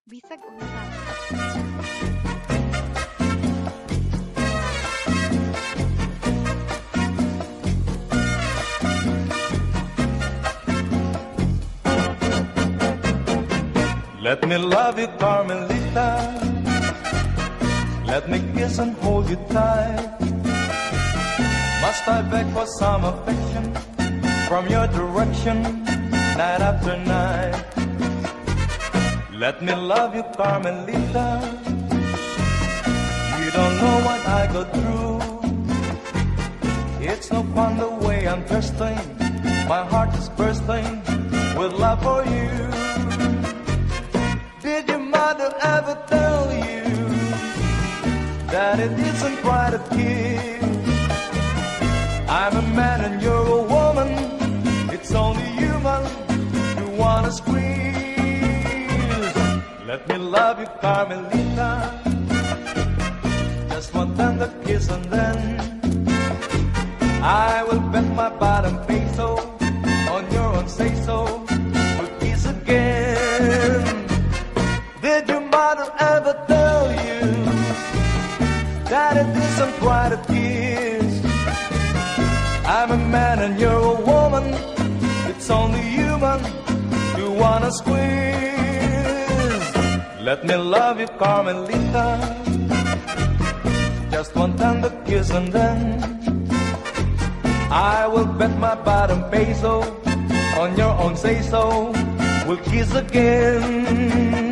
Bisag unsa. Let me love you, Carmelita. Let me kiss and hold you tight. Must I beg for some affection from your direction, night after night? Let me love you, Carmelita. You don't know what I go through. It's no fun the way I'm thirsting. My heart is bursting with love for you. Did your mother ever tell you that it isn't right to kiss? I'm a man and you're a woman. It's only human you wanna squeeze. Let me love you, Carmelita. Just one tender kiss and then I will bet my bottom peso on your own say-so. We'll kiss again. Did your mother ever tell you that it isn't right to kiss? I'm a man and you're a woman. It's only human you wanna squeeze. Let me love you, Carmelita. Just one tender kiss and then I will bet my bottom peso on your own say-so. We'll kiss again.